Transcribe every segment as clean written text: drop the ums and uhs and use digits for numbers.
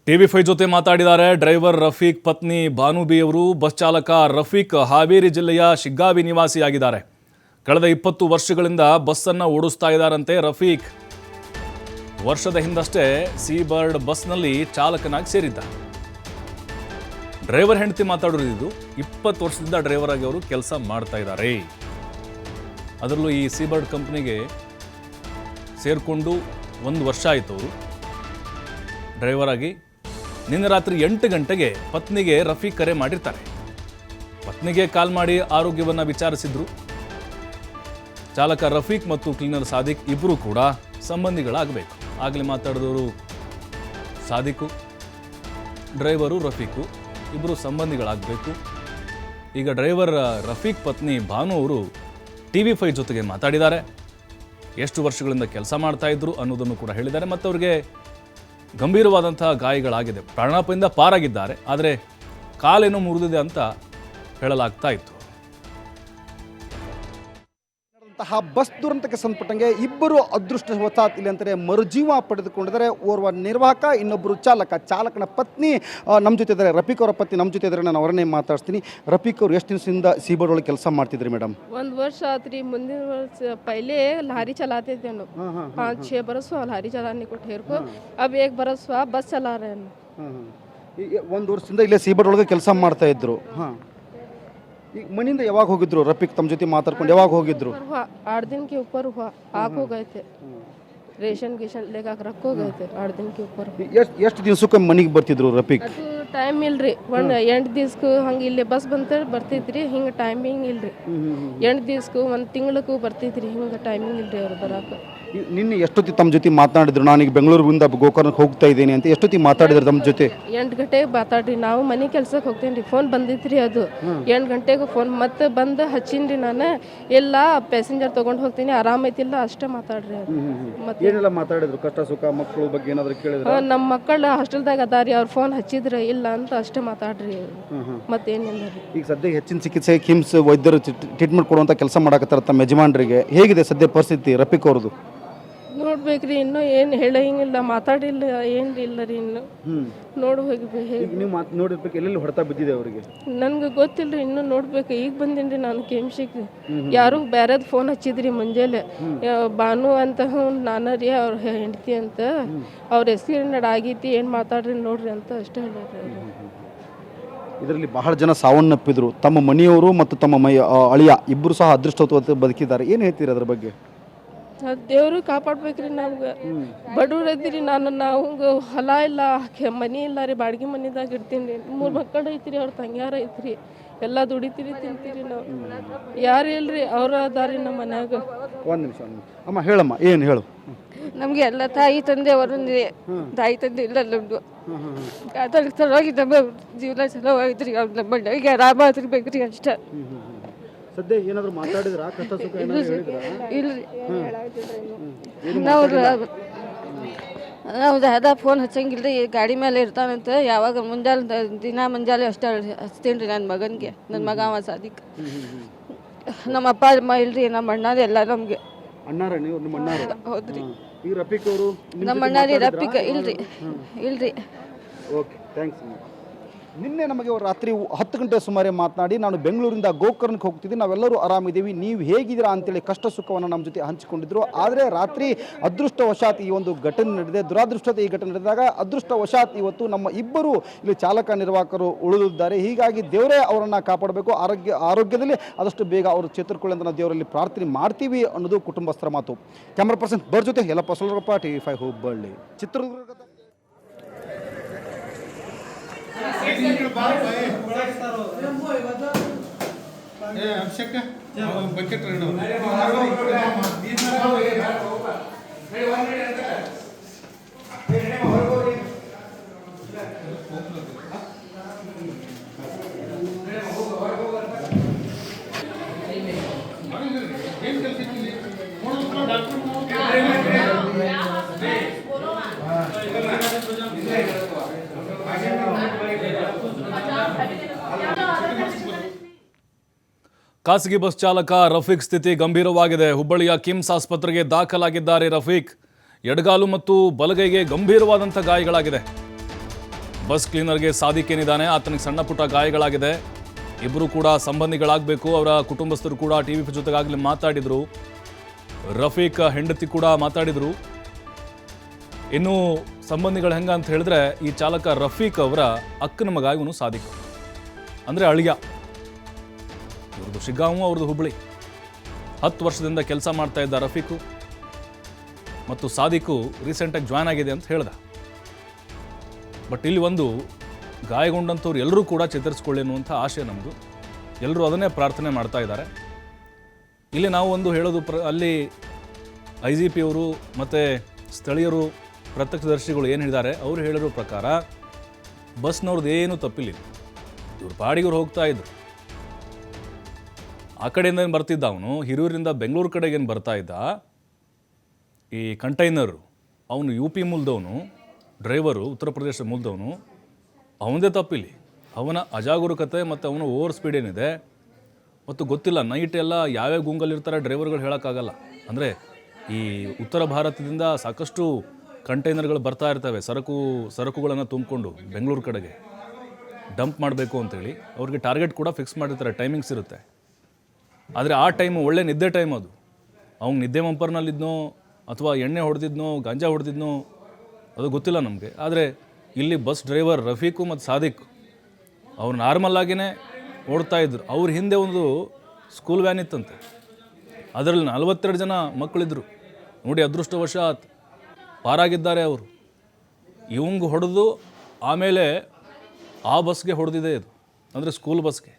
TV5 ಜೊತೆ ಮಾತಾಡಿದ್ದಾರೆ driver Rafiq ಪತ್ನಿ ಬಾನುಬಿ ಅವರು. ಬಸ್ ಚಾಲಕ ರಫೀಕ್ ಹಾವೇರಿ ಜಿಲ್ಲೆಯ ಶಿಗ್ಗಾವಿ ನಿವಾಸಿಯಾಗಿದ್ದಾರೆ. ಕಳೆದ 20 ವರ್ಷಗಳಿಂದ ಬಸ್ಸನ್ನು ಓಡಿಸ್ತಾ ಇದ್ದಾರಂತೆ ರಫೀಕ್. ವರ್ಷದ ಹಿಂದಷ್ಟೇ ಸೀಬರ್ಡ್ ಬಸ್ನಲ್ಲಿ ಚಾಲಕನಾಗಿ ಸೇರಿದ್ದ. ಡ್ರೈವರ್ ಹೆಂಡತಿ ಮಾತಾಡೋದು 20 ವರ್ಷದಿಂದ ಡ್ರೈವರ್ ಆಗಿ ಅವರು ಕೆಲಸ ಮಾಡ್ತಾ ಇದ್ದಾರೆ. ಅದರಲ್ಲೂ ಈ ಸೀಬರ್ಡ್ ಕಂಪ್ನಿಗೆ ಸೇರಿಕೊಂಡು 1 ವರ್ಷ ಆಯಿತು ಅವರು ಡ್ರೈವರ್ ಆಗಿ. ನಿನ್ನೆ ರಾತ್ರಿ 8 ಗಂಟೆಗೆ ಪತ್ನಿಗೆ ರಫೀಕ್ ಕರೆ ಮಾಡಿರ್ತಾರೆ. ಪತ್ನಿಗೆ ಕಾಲ್ ಮಾಡಿ ಆರೋಗ್ಯವನ್ನು ವಿಚಾರಿಸಿದ್ರು. ಚಾಲಕ ರಫೀಕ್ ಮತ್ತು ಕ್ಲೀನರ್ ಸಾದಿಕ್ ಇಬ್ಬರು ಕೂಡ ಸಂಬಂಧಿಗಳಾಗಬೇಕು. ಆಗಲೇ ಮಾತಾಡಿದವರು ಸಾದಿಕು, ಡ್ರೈವರು ರಫೀಕು ಇಬ್ಬರು ಸಂಬಂಧಿಗಳಾಗಬೇಕು. ಈಗ ಡ್ರೈವರ್ ರಫೀಕ್ ಪತ್ನಿ ಭಾನು ಅವರು TV5 ಜೊತೆಗೆ ಮಾತಾಡಿದ್ದಾರೆ. ಎಷ್ಟು ವರ್ಷಗಳಿಂದ ಕೆಲಸ ಮಾಡ್ತಾ ಇದ್ರು ಅನ್ನೋದನ್ನು ಕೂಡ ಹೇಳಿದ್ದಾರೆ. ಮತ್ತು ಅವರಿಗೆ ಗಂಭೀರವಾದಂತಹ ಗಾಯಗಳಾಗಿದೆ. ಪ್ರಾಣಾಪಾಯದಿಂದ ಪಾರಾಗಿದ್ದಾರೆ, ಆದರೆ ಕಾಲೇನೋ ಮುರಿದಿದೆ ಅಂತ ಹೇಳಲಾಗ್ತಾ ಇತ್ತು. ಬಸ್ ದುರಂತಕ್ಕೆ ಸಂಬಂಧಪಟ್ಟಂಗೆ ಇಬ್ಬರು ಅದೃಷ್ಟವಶಾತ್ ಇಲ್ಲಿ ಅಂತಾರೆ ಮರುಜೀವ ಪಡೆದುಕೊಂಡಿದ್ದಾರೆ. ಓರ್ವ ನಿರ್ವಾಹಕ, ಇನ್ನೊಬ್ಬರು ಚಾಲಕನ ಪತ್ನಿ ನಮ್ಮ ಜೊತೆ ಇದ್ದಾರೆ. ರಫೀಕ್ ಅವರ ಪತ್ನಿ ನಮ್ಮ ಜೊತೆ ಇದ್ದಾರೆ. ನಾನು ಅವರನ್ನೇ ಮಾತಾಡ್ತೀನಿ. ರಫೀಕ್ ಅವರು ಎಷ್ಟು ದಿವಸದಿಂದ ಸೀಬರ್ಡ್ ಒಳಗೆ ಕೆಲಸ ಮಾಡ್ತಿದ್ರಿ ಮೇಡಮ್? 1 ವರ್ಷ ಆತ್ರಿ. ಮುಂದಿನ ವರ್ಷ पहले लारी चलाते थे हम 5-6 बरस हुआ लारी चलाने को ठेर को. अब 1 बरस हुआ बस चला रहे हैं. 1 ವರ್ಷದಿಂದ ಇಲ್ಲೇ ಸೀಬರ್ಡ್ ಒಳಗೆ ಕೆಲಸ ಮಾಡ್ತಾ ಇದ್ರು. ಈಗ ಮನೆಯಿಂದ ಯಾವಾಗ ಹೋಗಿದ್ರು ರಫೀಕ್? ತಮ್ಮ ಜೊತೆ ಮಾತಾಡ್ಕೊಂಡು ಯಾವಾಗ ಹೋಗಿದ್ರು? 8 दिन के ऊपर हुआ. आप हो गए थे रेशन लेकर रखो गए थे. 8 दिन के ऊपर. ಎಷ್ಟು ದಿವಸಕ್ಕೆ ಮನೆಗೆ ಬರ್ತಿದ್ರು ರಫೀಕ್? ಅದು ಟೈಮ್ ಇಲ್ರಿ. 8 ದಿವಸಕ್ಕೂ ಹಂಗೆ ಇಲ್ಲಿ ಬಸ್ ಬರ್ತಿದ್ರಿ. ಹಿಂಗೆ ಟೈಮಿಂಗ್ ಇಲ್ರಿ. 8 ದಿವಸಕ್ಕೂ 1 ತಿಂಗಳಕ್ಕೂ ಬರ್ತಿದ್ರಿ. ಹಿಂಗೆ ಟೈಮಿಂಗ್ ಇಲ್ರಿ ಅವ್ರು ಬರಾಕ. ನಿನ್ನೆ ಎಷ್ಟೊತ್ತಿ ತಮ್ಮ ಜೊತೆ ಮಾತನಾಡಿದ್ರು? ನಾನೀಗ ಬೆಂಗಳೂರಿಂದ ಗೋಕರ್ಣಕ್ಕೆ ಹೋಗ್ತಾ ಇದ್ದೀನಿ ಅಂತ ಎಷ್ಟೊತ್ತಿ ಮಾತಾಡಿದ್ರು ತಮ್ಮ ಜೊತೆ? 8 ಗಂಟೆಗೆ ಮಾತಾಡ್ರಿ. ನಾವು ಮನೆ ಕೆಲ್ಸಕ್ಕೆ ಹೋಗ್ತೇನೆ ರೀ. ಫೋನ್ ಬಂದಿತ್ರಿ. ಅದು 8 ಗಂಟೆಗೆ ಫೋನ್ ಮತ್ತೆ ಬಂದು ಹಚ್ಚಿನ್ರಿ. ನಾನು ಎಲ್ಲ ಪ್ಯಾಸೆಂಜರ್ ತೊಗೊಂಡು ಹೋಗ್ತೀನಿ, ಆರಾಮೈತಿಲ್ಲ ಅಷ್ಟೇ ಮಾತಾಡ್ರಿ. ಅದು ಮತ್ತೆ ಏನೆಲ್ಲ ಮಾತಾಡಿದ್ರು? ಕಷ್ಟ ಸುಖ ಮಕ್ಕಳ ಬಗ್ಗೆ ಏನಾದ್ರು ಕೇಳಿದ್ರು? ನಮ್ಮ ಮಕ್ಕಳು ಹಾಸ್ಟೆಲ್ದಾಗ ಅದಾರಿ, ಅವ್ರ ಫೋನ್ ಹಚ್ಚಿದ್ರೆ ಇಲ್ಲ ಅಂತ ಅಷ್ಟೇ ಮಾತಾಡ್ರಿ. ಮತ್ತೇನಿಲ್ಲ ರೀ. ಈಗ ಸದ್ಯ ಹೆಚ್ಚಿನ ಚಿಕಿತ್ಸೆ ಕಿಮ್ಸ್ ವೈದ್ಯರು ಟ್ರೀಟ್ಮೆಂಟ್ ಕೊಡುವಂಥ ಕೆಲಸ ಮಾಡಕತ್ತಾರ ತಮ್ಮ ಯಜಮಾನರಿಗೆ. ಹೇಗಿದೆ ಸದ್ಯ ಪರಿಸ್ಥಿತಿ ರಫೀಕ್ ಅವ್ರದ್ದು? ನೋಡ್ಬೇಕ್ರಿ. ಇನ್ನೂ ಏನು ಹೇಳಂಗಿಲ್ಲ, ಮಾತಾಡಿಲ್ಲ, ಏನ್ರಿ ಇಲ್ಲ ರೀ. ಇನ್ನು ನೋಡಿ ನೀವು ನೋಡಿರ್ಬೇಕು. ಎಲ್ಲೆಲ್ಲಿ ಹೊಡೆತ ಬಿದ್ದಿದೆ ಅವರಿಗೆ? ನನ್ಗೆ ಗೊತ್ತಿಲ್ರಿ, ಇನ್ನೂ ನೋಡ್ಬೇಕು. ಈಗ ಬಂದಿನ್ರಿ ನಾನು ಕೆಮ್ಸಿಗೆ. ಯಾರು ಬೇರೆದ್ ಫೋನ್ ಹಚ್ಚಿದ್ರಿ ಮುಂಜಾನೆ. ಬಾನು ಅಂತ ನಾನ ರೀ ಅವ್ರ ಹೆಂಡತಿ ಅಂತ. ಅವ್ರ ಆಕ್ಸಿಡೆಂಟ್ ಆಗೈತಿ, ಏನು ಮಾತಾಡ್ರಿ ನೋಡ್ರಿ ಅಂತ ಅಷ್ಟೇ ಹೇಳ್ರಿ. ಇದರಲ್ಲಿ ಬಹಳ ಜನ ಸಾವನ್ನಪ್ಪಿದ್ರು. ತಮ್ಮ ಮನೆಯವರು ಮತ್ತು ತಮ್ಮ ಅಳಿಯ ಇಬ್ಬರು ಸಹ ಅದೃಷ್ಟವತ್ತು ಬದುಕಿದ್ದಾರೆ. ಏನು ಹೇಳ್ತೀರಿ ಅದ್ರ ಬಗ್ಗೆ? ದೇವರು ಕಾಪಾಡ್ಬೇಕ್ರಿ. ನಮ್ಗೆ ಬಡವ್ರು ಇದ್ದೀರಿ. ನಾವು ಹೊಲ ಇಲ್ಲ, ಮನೆ ಇಲ್ಲ ರೀ. ಬಾಡಿಗೆ ಮನೆದಾಗ ಇರ್ತೀನಿ ರೀ. 3 ಮಕ್ಕಳು ಐತ್ರಿ, ಅವ್ರ ತಂಗ್ಯಾರ ಐತ್ರಿ. ಎಲ್ಲ ದುಡಿತೀರಿ, ತಿಂತೀರಿ. ನಾವು ಯಾರು ಇಲ್ರಿ, ಅವ್ರ ಅದಾರಿ ನಮ್ಮ ಮನ್ಯಾಗ. ಒಂದು ನಿಮಿಷ ಅಮ್ಮ, ಹೇಳಮ್ಮ, ಏನು ಹೇಳು. ನಮ್ಗೆ ಎಲ್ಲ ತಾಯಿ ತಂದೆ ಅವರೊಂದಿದೆ. ತಾಯಿ ತಂದೆ ಇಲ್ಲ ನಮ್ದು. ಅದ್ರ ಸಲುವಾಗಿ ನಮ್ಮ ಜೀವನ ಚಲೋವಾಗೈತ್ರಿ. ನಮ್ಮ ಮನೆಗೆ ಆರಾಮ ಆಗಿರ್ಬೇಕ್ರಿ ಅಷ್ಟೇ. ಸದ್ಯ ಏನಾದ್ರು ಮಾತಾಡಿದ್ರ? ಕಷ್ಟ ಸುಖ ಇಲ್ರಿ. ನಾವು ದಾದಾ ಫೋನ್ ಹಚ್ಚಂಗಿಲ್ರಿ. ಗಾಡಿ ಮೇಲೆ ಇರ್ತಾನಂತ. ಯಾವಾಗ ಮುಂಜಾನೆ ಅಷ್ಟೇ ಹಚ್ತೀನಿ ರೀ ನನ್ನ ಮಗನಿಗೆ. ನನ್ನ ಮಗ ಅವ ಸಾದಿಕ್. ನಮ್ಮ ಅಪ್ಪ ಅಮ್ಮ ಇಲ್ರಿ, ನಮ್ಮ ಅಣ್ಣಾರ ಎಲ್ಲ ನಮ್ಗೆ. ಅಣ್ಣಾರ ನೀವು? ನಿಮ್ಮ ಅಣ್ಣಾರ? ಹೌದ್ರಿ. ಈಗ ರಫೀಕ್ ಅವರು ನಮ್ಮ ಅಣ್ಣಾರಿ ರಫೀಕ್ ಇಲ್ರಿ. Okay, thanks. ನಿನ್ನೆ ನಮಗೆ ರಾತ್ರಿ 10 ಗಂಟೆ ಸುಮಾರು ಮಾತನಾಡಿ, ನಾನು ಬೆಂಗಳೂರಿಂದ ಗೋಕರ್ಣಕ್ಕೆ ಹೋಗ್ತಿದ್ದೀನಿ, ನಾವೆಲ್ಲರೂ ಆರಾಮಿದ್ದೀವಿ, ನೀವು ಹೇಗಿದ್ದೀರಾ ಅಂತೇಳಿ ಕಷ್ಟ ಸುಖವನ್ನು ನಮ್ಮ ಜೊತೆ ಹಂಚಿಕೊಂಡಿದ್ರು. ಆದರೆ ರಾತ್ರಿ ಅದೃಷ್ಟವಶಾತ್ ಈ ಒಂದು ಘಟನೆ ನಡೆದಿದೆ. ದುರಾದೃಷ್ಟದ ಈ ಘಟನೆ ನಡೆದಾಗ ಅದೃಷ್ಟವಶಾತ್ ಇವತ್ತು ನಮ್ಮ ಇಬ್ಬರು ಇಲ್ಲಿ ಚಾಲಕ ನಿರ್ವಾಹಕರು ಉಳಿದಿದ್ದಾರೆ. ಹೀಗಾಗಿ ದೇವರೇ ಅವರನ್ನು ಕಾಪಾಡಬೇಕು. ಆರೋಗ್ಯದಲ್ಲಿ ಆದಷ್ಟು ಬೇಗ ಅವರು ಚೇತರಿಕೊಳ್ಳಿ ಅಂತ ನಾವು ದೇವರಲ್ಲಿ ಪ್ರಾರ್ಥನೆ ಮಾಡ್ತೀವಿ ಅನ್ನೋದು ಕುಟುಂಬಸ್ಥರ ಮಾತು. ಕ್ಯಾಮ್ರಾ ಪರ್ಸನ್ ಬರ್ ಜೊತೆ ಯಲ್ಲಪ್ಪ ಸೊಲರಪ್ಪ, TV5 ಹುಬ್ಬಳ್ಳಿ, ಚಿತ್ರದುರ್ಗದ. ಖಾಸಗಿ ಬಸ್ ಚಾಲಕ ರಫೀಕ್ ಸ್ಥಿತಿ ಗಂಭೀರವಾಗಿದೆ. ಹುಬ್ಬಳ್ಳಿಯ ಕಿಮ್ಸ್ ಆಸ್ಪತ್ರೆಗೆ ದಾಖಲಾಗಿದ್ದಾರೆ ರಫೀಕ್. ಎಡಗಾಲು ಮತ್ತು ಬಲಗೈಗೆ ಗಂಭೀರವಾದಂಥ ಗಾಯಗಳಾಗಿದೆ. ಬಸ್ ಕ್ಲೀನರ್ಗೆ ಸಾದಿಕ್ ಏನಿದ್ದಾನೆ ಆತನಿಗೆ ಸಣ್ಣ ಪುಟ್ಟ ಗಾಯಗಳಾಗಿದೆ. ಇಬ್ಬರು ಕೂಡ ಸಂಬಂಧಿಗಳಾಗಬೇಕು. ಅವರ ಕುಟುಂಬಸ್ಥರು ಕೂಡ ಟಿವಿ ಜೊತೆಗಾಗಲೇ ಮಾತಾಡಿದರು. ರಫೀಕ್ ಹೆಂಡತಿ ಕೂಡ ಮಾತಾಡಿದರು. ಇನ್ನು ಸಂಬಂಧಿಗಳು ಹೆಂಗ ಅಂತ ಹೇಳಿದ್ರೆ ಈ ಚಾಲಕ ರಫೀಕ್ ಅವರ ಅಕ್ಕನ ಮಗ ಇವನು ಸಾದಿಕ್, ಅಂದರೆ ಅಳಿಯ. ಇವ್ರದ್ದು ಶಿಗ್ಗಾಂವ್, ಅವ್ರದ್ದು ಹುಬ್ಬಳ್ಳಿ. 10 ವರ್ಷದಿಂದ ಕೆಲಸ ಮಾಡ್ತಾ ಇದ್ದ ರಫೀಕು ಮತ್ತು ಸಾದಿಕು ರೀಸೆಂಟಾಗಿ ಜಾಯ್ನ್ ಆಗಿದೆ ಅಂತ ಹೇಳ್ದ. ಬಟ್ ಇಲ್ಲಿ ಒಂದು ಗಾಯಗೊಂಡಂಥವ್ರು ಎಲ್ಲರೂ ಕೂಡ ಚೇತರಿಸ್ಕೊಳ್ಳಿ ಅನ್ನುವಂಥ ಆಶೆ ನಮ್ಮದು. ಎಲ್ಲರೂ ಅದನ್ನೇ ಪ್ರಾರ್ಥನೆ ಮಾಡ್ತಾ ಇದ್ದಾರೆ. ಇಲ್ಲಿ ನಾವು ಒಂದು ಹೇಳೋದು ಅಲ್ಲಿ IGP ಅವರು ಮತ್ತು ಸ್ಥಳೀಯರು ಪ್ರತ್ಯಕ್ಷದರ್ಶಿಗಳು ಏನು ಹೇಳಿದ್ದಾರೆ ಅವರು ಹೇಳಿರೋ ಪ್ರಕಾರ ಬಸ್ನವ್ರದ್ದು ಏನೂ ತಪ್ಪಿಲ್ಲ. ಇವ್ರು ಪಾಡಿಗೆ ಹೋಗ್ತಾ ಇದ್ರು. ಆ ಕಡೆಯಿಂದ ಏನು ಬರ್ತಿದ್ದ ಅವನು, ಹಿರಿಯೂರಿಂದ ಬೆಂಗಳೂರು ಕಡೆಗೆ ಏನು ಬರ್ತಾ ಇದ್ದ ಈ ಕಂಟೈನರ್, ಅವನು UP ಮೂಲದವನು, ಡ್ರೈವರು ಉತ್ತರ ಪ್ರದೇಶ ಮೂಲದವನು. ಅವನದೇ ತಪ್ಪಿಲ್ಲಿ. ಅವನ ಅಜಾಗರೂಕತೆ ಮತ್ತು ಅವನ ಓವರ್ ಸ್ಪೀಡ್ ಏನಿದೆ ಮತ್ತು ಗೊತ್ತಿಲ್ಲ ನೈಟ್ ಎಲ್ಲ ಯಾವ್ಯಾವ ಗುಂಗಲ್ಲಿರ್ತಾರೆ ಡ್ರೈವರ್ಗಳು ಹೇಳೋಕ್ಕಾಗಲ್ಲ. ಅಂದರೆ ಈ ಉತ್ತರ ಭಾರತದಿಂದ ಸಾಕಷ್ಟು ಕಂಟೈನರ್ಗಳು ಬರ್ತಾ ಇರ್ತವೆ ಸರಕುಗಳನ್ನು ತುಂಬಿಕೊಂಡು ಬೆಂಗಳೂರು ಕಡೆಗೆ ಡಂಪ್ ಮಾಡಬೇಕು ಅಂತೇಳಿ. ಅವ್ರಿಗೆ ಟಾರ್ಗೆಟ್ ಕೂಡ ಫಿಕ್ಸ್ ಮಾಡಿರ್ತಾರೆ, ಟೈಮಿಂಗ್ಸ್ ಇರುತ್ತೆ. ಆದರೆ ಆ ಟೈಮು ಒಳ್ಳೆ ನಿದ್ದೆ ಟೈಮ್ ಅದು. ಅವ್ನು ನಿದ್ದೆ ಮಂಪರ್ನಲ್ಲಿದ್ನೋ ಅಥವಾ ಎಣ್ಣೆ ಹೊಡೆದಿದ್ನೋ ಗಾಂಜಾ ಹೊಡೆದಿದ್ನೋ ಅದು ಗೊತ್ತಿಲ್ಲ ನಮಗೆ. ಆದರೆ ಇಲ್ಲಿ ಬಸ್ ಡ್ರೈವರ್ ರಫೀಕು ಮತ್ತು ಸಾದಿಕ್ ಅವ್ರು ನಾರ್ಮಲ್ಲಾಗಿಯೇ ಓಡ್ತಾ ಇದ್ರು. ಅವ್ರ ಹಿಂದೆ ಒಂದು ಸ್ಕೂಲ್ ವ್ಯಾನ್ ಇತ್ತಂತೆ, ಅದರಲ್ಲಿ 42 ಜನ ಮಕ್ಕಳಿದ್ರು. ನೋಡಿ, ಅದೃಷ್ಟವಶಾತ್ ಪಾರಾಗಿದ್ದಾರೆ ಅವರು. ಇವಂಗೆ ಹೊಡೆದು ಆಮೇಲೆ ಆ ಬಸ್ಗೆ ಹೊಡೆದಿದೆ ಇದು, ಅಂದರೆ ಸ್ಕೂಲ್ ಬಸ್ಗೆ.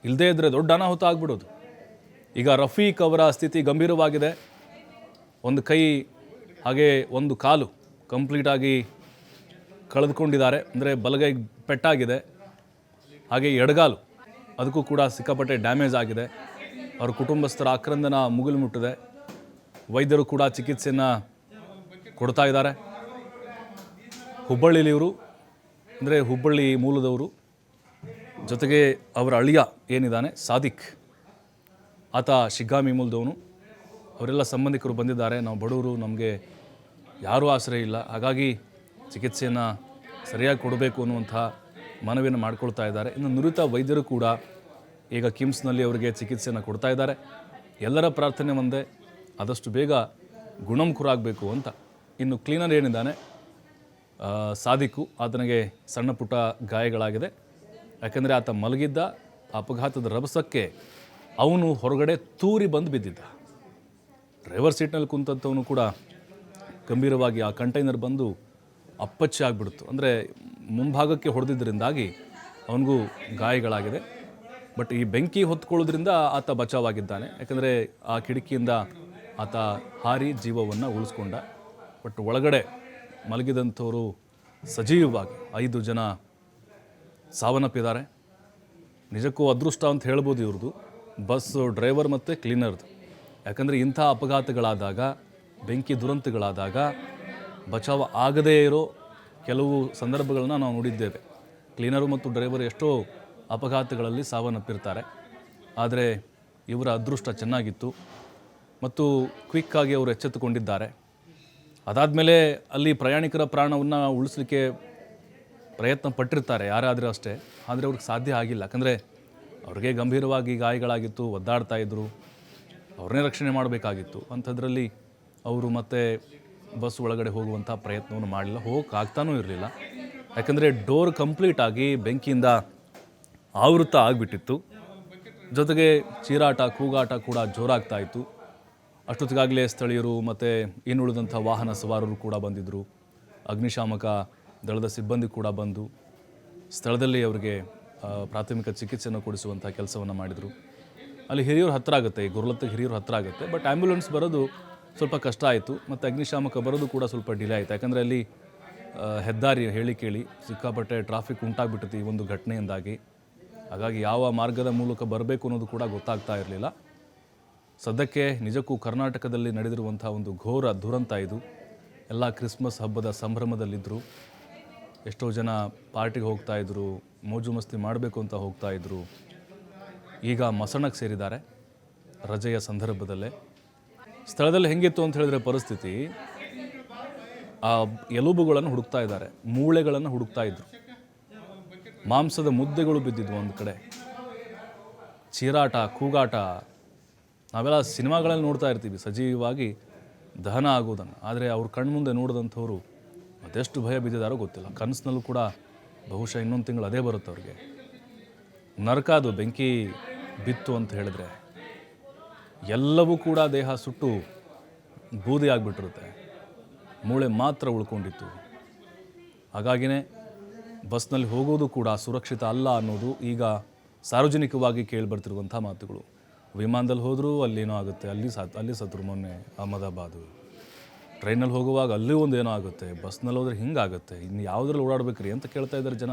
ಇಲ್ಲದೇ ಇದ್ದರೆ ದೊಡ್ಡ ಅನಾಹುತ ಆಗ್ಬಿಡೋದು. ಈಗ ರಫೀಕ್ ಅವರ ಸ್ಥಿತಿ ಗಂಭೀರವಾಗಿದೆ. ಒಂದು ಕೈ ಹಾಗೆ ಒಂದು ಕಾಲು ಕಂಪ್ಲೀಟಾಗಿ ಕಳೆದುಕೊಂಡಿದ್ದಾರೆ, ಅಂದರೆ ಬಲಗೈ ಪೆಟ್ಟಾಗಿದೆ. ಹಾಗೆ ಎಡಗಾಲು ಅದಕ್ಕೂ ಕೂಡ ಸಿಕ್ಕಾಪಟ್ಟೆ ಡ್ಯಾಮೇಜ್ ಆಗಿದೆ. ಅವ್ರ ಕುಟುಂಬಸ್ಥರ ಆಕ್ರಂದನ ಮುಗಿಲು ಮುಟ್ಟಿದೆ. ವೈದ್ಯರು ಕೂಡ ಚಿಕಿತ್ಸೆಯನ್ನು ಕೊಡ್ತಾ ಇದ್ದಾರೆ. ಹುಬ್ಬಳ್ಳಿಲಿ ಇವರು, ಅಂದರೆ ಹುಬ್ಬಳ್ಳಿ ಮೂಲದವರು. ಜೊತೆಗೆ ಅವರ ಅಳಿಯ ಏನಿದ್ದಾನೆ ಸಾದಿಕ್, ಆತ ಶಿಗ್ಗಾಮಿ ಮೂಲದವನು. ಅವರೆಲ್ಲ ಸಂಬಂಧಿಕರು ಬಂದಿದ್ದಾರೆ. ನಾವು ಬಡವರು, ನಮಗೆ ಯಾರೂ ಆಶ್ರಯ ಇಲ್ಲ, ಹಾಗಾಗಿ ಚಿಕಿತ್ಸೆಯನ್ನು ಸರಿಯಾಗಿ ಕೊಡಬೇಕು ಅನ್ನುವಂಥ ಮನವಿಯನ್ನು ಮಾಡ್ಕೊಳ್ತಾ ಇದ್ದಾರೆ. ಇನ್ನು ನುರಿತ ವೈದ್ಯರು ಕೂಡ ಈಗ ಕಿಮ್ಸ್ನಲ್ಲಿ ಅವರಿಗೆ ಚಿಕಿತ್ಸೆಯನ್ನು ಕೊಡ್ತಾ ಇದ್ದಾರೆ. ಎಲ್ಲರ ಪ್ರಾರ್ಥನೆ ಒಂದೇ, ಆದಷ್ಟು ಬೇಗ ಗುಣಮುಖರಾಗಬೇಕು ಅಂತ. ಇನ್ನು ಕ್ಲೀನರ್ ಏನಿದ್ದಾನೆ ಸಾದಿಕ್ಕು, ಆತನಿಗೆ ಸಣ್ಣ ಪುಟ್ಟ ಗಾಯಗಳಾಗಿದೆ. ಯಾಕೆಂದರೆ ಆತ ಮಲಗಿದ್ದ, ಅಪಘಾತದ ರಭಸಕ್ಕೆ ಅವನು ಹೊರಗಡೆ ತೂರಿ ಬಂದು ಬಿದ್ದಿದ್ದ. ಡ್ರೈವರ್ ಸೀಟ್ನಲ್ಲಿ ಕುಂತಂಥವನು ಕೂಡ ಗಂಭೀರವಾಗಿ ಆ ಕಂಟೈನರ್ ಬಂದು ಅಪ್ಪಚ್ಚಿ ಆಗಿಬಿಡ್ತು. ಅಂದರೆ ಮುಂಭಾಗಕ್ಕೆ ಹೊಡೆದಿದ್ದರಿಂದಾಗಿ ಅವನಿಗೂ ಗಾಯಗಳಾಗಿದೆ. ಬಟ್ ಈ ಬೆಂಕಿ ಹೊತ್ಕೊಳ್ಳೋದ್ರಿಂದ ಆತ ಬಚಾವಾಗಿದ್ದಾನೆ. ಯಾಕಂದರೆ ಆ ಕಿಟಕಿಯಿಂದ ಆತ ಹಾರಿ ಜೀವವನ್ನು ಉಳಿಸ್ಕೊಂಡ. ಬಟ್ ಒಳಗಡೆ ಮಲಗಿದಂಥವರು ಸಜೀವವಾಗಿ 5 ಜನ ಸಾವನ್ನಪ್ಪಿದ್ದಾರೆ. ನಿಜಕ್ಕೂ ಅದೃಷ್ಟ ಅಂತ ಹೇಳ್ಬೋದು ಇವ್ರದ್ದು, ಬಸ್ ಡ್ರೈವರ್ ಮತ್ತು ಕ್ಲೀನರ್ದು. ಯಾಕಂದರೆ ಇಂಥ ಅಪಘಾತಗಳಾದಾಗ, ಬೆಂಕಿ ದುರಂತಗಳಾದಾಗ ಬಚಾವ್ ಆಗದೇ ಇರೋ ಕೆಲವು ಸಂದರ್ಭಗಳನ್ನ ನಾವು ನೋಡಿದ್ದೇವೆ. ಕ್ಲೀನರು ಮತ್ತು ಡ್ರೈವರ್ ಎಷ್ಟೋ ಅಪಘಾತಗಳಲ್ಲಿ ಸಾವನ್ನಪ್ಪಿರ್ತಾರೆ. ಆದರೆ ಇವರ ಅದೃಷ್ಟ ಚೆನ್ನಾಗಿತ್ತು ಮತ್ತು ಕ್ವಿಕ್ಕಾಗಿ ಅವರು ಎಚ್ಚೆತ್ತುಕೊಂಡಿದ್ದಾರೆ. ಅದಾದಮೇಲೆ ಅಲ್ಲಿ ಪ್ರಯಾಣಿಕರ ಪ್ರಾಣವನ್ನು ಉಳಿಸಲಿಕ್ಕೆ ಪ್ರಯತ್ನ ಪಟ್ಟಿರ್ತಾರೆ ಯಾರಾದರೂ ಅಷ್ಟೇ. ಆದರೆ ಅವ್ರಿಗೆ ಸಾಧ್ಯ ಆಗಿಲ್ಲ. ಯಾಕಂದರೆ ಅವ್ರಿಗೆ ಗಂಭೀರವಾಗಿ ಗಾಯಗಳಾಗಿತ್ತು, ಒದ್ದಾಡ್ತಾ ಇದ್ದರು, ಅವ್ರನ್ನೇ ರಕ್ಷಣೆ ಮಾಡಬೇಕಾಗಿತ್ತು. ಅಂಥದ್ರಲ್ಲಿ ಅವರು ಮತ್ತೆ ಬಸ್ ಒಳಗಡೆ ಹೋಗುವಂಥ ಪ್ರಯತ್ನವನ್ನು ಮಾಡಲಿಲ್ಲ, ಹೋಗೋಕ್ಕಾಗ್ತಾನೂ ಇರಲಿಲ್ಲ. ಯಾಕಂದರೆ ಡೋರ್ ಕಂಪ್ಲೀಟಾಗಿ ಬೆಂಕಿಯಿಂದ ಆವೃತ ಆಗಿಬಿಟ್ಟಿತ್ತು. ಜೊತೆಗೆ ಚೀರಾಟ ಕೂಗಾಟ ಕೂಡ ಜೋರಾಗ್ತಾ ಇತ್ತು. ಅಷ್ಟೊತ್ತಿಗಾಗಲೇ ಸ್ಥಳೀಯರು ಮತ್ತು ಇನ್ನುಳಿದಂಥ ವಾಹನ ಸವಾರರು ಕೂಡ ಬಂದಿದ್ದರು. ಅಗ್ನಿಶಾಮಕ ದಳದ ಸಿಬ್ಬಂದಿ ಕೂಡ ಬಂದು ಸ್ಥಳದಲ್ಲಿ ಅವರಿಗೆ ಪ್ರಾಥಮಿಕ ಚಿಕಿತ್ಸೆಯನ್ನು ಕೊಡಿಸುವಂಥ ಕೆಲಸವನ್ನು ಮಾಡಿದರು. ಅಲ್ಲಿ ಹಿರಿಯೂರು ಹತ್ತಿರ ಆಗುತ್ತೆ, ಈ ಗುರುಲತ್ತಿಗೆ ಹಿರಿಯೂರು ಹತ್ತಿರ ಆಗುತ್ತೆ. ಬಟ್ ಆ್ಯಂಬುಲೆನ್ಸ್ ಬರೋದು ಸ್ವಲ್ಪ ಕಷ್ಟ ಆಯಿತು ಮತ್ತು ಅಗ್ನಿಶಾಮಕ ಬರೋದು ಕೂಡ ಸ್ವಲ್ಪ ಡಿಲೇ ಆಯಿತು. ಯಾಕಂದರೆ ಅಲ್ಲಿ ಹೆದ್ದಾರಿ ಹೇಳಿ ಕೇಳಿ ಸಿಕ್ಕಾಪಟ್ಟೆ ಟ್ರಾಫಿಕ್ ಉಂಟಾಗ್ಬಿಟ್ಟಿತ್ತು ಈ ಒಂದು ಘಟನೆಯಿಂದಾಗಿ. ಹಾಗಾಗಿ ಯಾವ ಮಾರ್ಗದ ಮೂಲಕ ಬರಬೇಕು ಅನ್ನೋದು ಕೂಡ ಗೊತ್ತಾಗ್ತಾ ಇರಲಿಲ್ಲ. ಸದ್ಯಕ್ಕೆ ನಿಜಕ್ಕೂ ಕರ್ನಾಟಕದಲ್ಲಿ ನಡೆದಿರುವಂಥ ಒಂದು ಘೋರ ದುರಂತ ಇದು. ಎಲ್ಲ ಕ್ರಿಸ್ಮಸ್ ಹಬ್ಬದ ಸಂಭ್ರಮದಲ್ಲಿದ್ದರು. ಎಷ್ಟೋ ಜನ ಪಾರ್ಟಿಗೆ ಹೋಗ್ತಾಯಿದ್ರು, ಮೋಜು ಮಸ್ತಿ ಮಾಡಬೇಕು ಅಂತ ಹೋಗ್ತಾಯಿದ್ರು. ಈಗ ಮಸಣಕ್ಕೆ ಸೇರಿದ್ದಾರೆ ರಜೆಯ ಸಂದರ್ಭದಲ್ಲೇ. ಸ್ಥಳದಲ್ಲಿ ಹೆಂಗಿತ್ತು ಅಂತ ಹೇಳಿದ್ರೆ ಪರಿಸ್ಥಿತಿ, ಆ ಎಲುಬುಗಳನ್ನು ಹುಡುಕ್ತಾ ಇದ್ದಾರೆ, ಮೂಳೆಗಳನ್ನು ಹುಡುಕ್ತಾ ಇದ್ರು, ಮಾಂಸದ ಮುದ್ದೆಗಳು ಬಿದ್ದಿದ್ವು ಒಂದು ಕಡೆ, ಚೀರಾಟ, ಕೂಗಾಟ. ನಾವೆಲ್ಲ ಸಿನಿಮಾಗಳಲ್ಲಿ ನೋಡ್ತಾ ಇರ್ತೀವಿ ಸಜೀವವಾಗಿ ದಹನ ಆಗೋದನ್ನು. ಆದರೆ ಅವ್ರ ಕಣ್ಮುಂದೆ ನೋಡಿದಂಥವ್ರು ಅದೆಷ್ಟು ಭಯ ಬಿದ್ದಿದ್ದಾರೋ ಗೊತ್ತಿಲ್ಲ. ಕನಸಿನಲ್ಲೂ ಕೂಡ ಬಹುಶಃ ಇನ್ನೊಂದು ತಿಂಗಳು ಅದೇ ಬರುತ್ತೆ ಅವ್ರಿಗೆ. ನರಕ ಅದು, ಬೆಂಕಿ ಬಿತ್ತು ಅಂತ ಹೇಳಿದ್ರೆ ಎಲ್ಲವೂ ಕೂಡ ದೇಹ ಸುಟ್ಟು ಬೂದಿ ಆಗಿಬಿಟ್ಟಿರುತ್ತೆ, ಮೂಳೆ ಮಾತ್ರ ಉಳ್ಕೊಂಡಿತ್ತು. ಹಾಗಾಗಿನೇ ಬಸ್ನಲ್ಲಿ ಹೋಗೋದು ಕೂಡ ಸುರಕ್ಷಿತ ಅಲ್ಲ ಅನ್ನೋದು ಈಗ ಸಾರ್ವಜನಿಕವಾಗಿ ಕೇಳಿಬರ್ತಿರುವಂಥ ಮಾತುಗಳು. ವಿಮಾನದಲ್ಲಿ ಹೋದರೂ ಅಲ್ಲೇನೋ ಆಗುತ್ತೆ, ಅಲ್ಲಿ ಸತ್ರು ಮೊನ್ನೆ ಅಹಮದಾಬಾದು. ಟ್ರೈನಲ್ಲಿ ಹೋಗುವಾಗ ಅಲ್ಲಿ ಒಂದು ಏನೋ ಆಗುತ್ತೆ, ಬಸ್ನಲ್ಲಿ ಹೋದ್ರೆ ಹಿಂಗಾಗುತ್ತೆ, ಇನ್ನು ಯಾವುದ್ರಲ್ಲಿ ಓಡಾಡ್ಬೇಕ್ರಿ ಅಂತ ಕೇಳ್ತಾ ಇದ್ದಾರೆ ಜನ.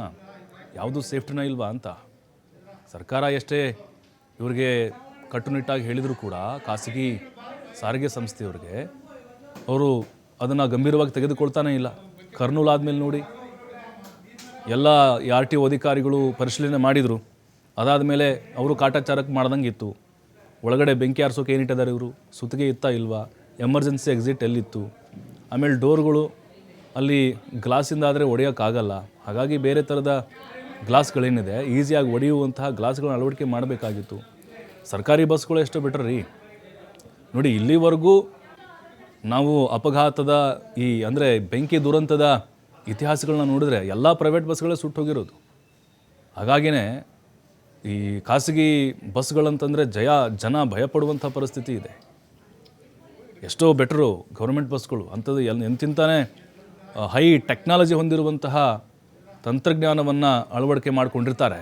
ಯಾವುದು ಸೇಫ್ಟಿನ ಇಲ್ವಾ ಅಂತ. ಸರ್ಕಾರ ಎಷ್ಟೇ ಇವ್ರಿಗೆ ಕಟ್ಟುನಿಟ್ಟಾಗಿ ಹೇಳಿದರೂ ಕೂಡ ಖಾಸಗಿ ಸಾರಿಗೆ ಸಂಸ್ಥೆಯವ್ರಿಗೆ ಅವರು ಅದನ್ನು ಗಂಭೀರವಾಗಿ ತೆಗೆದುಕೊಳ್ತಾನೇ ಇಲ್ಲ. ಕರ್ನೂಲ್ ಆದಮೇಲೆ ನೋಡಿ, ಎಲ್ಲ RTO ಅಧಿಕಾರಿಗಳು ಪರಿಶೀಲನೆ ಮಾಡಿದರು. ಅದಾದ ಮೇಲೆ ಅವರು ಕಾಟಾಚಾರಕ್ಕೆ ಮಾಡ್ದಂಗೆ ಇತ್ತು. ಒಳಗಡೆ ಬೆಂಕಿ ಆರಿಸೋಕೆ ಏನಿಟ್ಟಿದ್ದಾರೆ ಇವರು, ಸುತ್ತಿಗೆ ಇತ್ತಾ ಇಲ್ವಾ, ಎಮರ್ಜೆನ್ಸಿ ಎಕ್ಸಿಟ್ ಎಲ್ಲಿತ್ತು, ಆಮೇಲೆ ಡೋರ್ಗಳು ಅಲ್ಲಿ ಗ್ಲಾಸಿಂದ ಆದರೆ ಒಡೆಯೋಕ್ಕಾಗಲ್ಲ. ಹಾಗಾಗಿ ಬೇರೆ ಥರದ ಗ್ಲಾಸ್ಗಳೇನಿದೆ ಈಸಿಯಾಗಿ ಒಡೆಯುವಂತಹ ಗ್ಲಾಸ್ಗಳನ್ನ ಅಳವಡಿಕೆ ಮಾಡಬೇಕಾಗಿತ್ತು. ಸರ್ಕಾರಿ ಬಸ್ಗಳು ಎಷ್ಟು ಬೆಟರ್ ರೀ. ನೋಡಿ, ಇಲ್ಲಿವರೆಗೂ ನಾವು ಅಪಘಾತದ ಅಂದರೆ ಬೆಂಕಿ ದುರಂತದ ಇತಿಹಾಸಗಳನ್ನ ನೋಡಿದ್ರೆ ಎಲ್ಲ ಪ್ರೈವೇಟ್ ಬಸ್ಗಳೇ ಸುಟ್ಟು ಹೋಗಿರೋದು. ಹಾಗಾಗಿನೇ ಈ ಖಾಸಗಿ ಬಸ್ಗಳಂತಂದರೆ ಜನ ಭಯಪಡುವಂಥ ಪರಿಸ್ಥಿತಿ ಇದೆ. ಎಷ್ಟೋ ಬೆಟರು ಗೌರ್ಮೆಂಟ್ ಬಸ್ಗಳು. ಅಂಥದ್ದು ಎಂತಿಂತಾನೆ ಹೈ ಟೆಕ್ನಾಲಜಿ ಹೊಂದಿರುವಂತಹ ತಂತ್ರಜ್ಞಾನವನ್ನು ಅಳವಡಿಕೆ ಮಾಡಿಕೊಂಡಿರ್ತಾರೆ.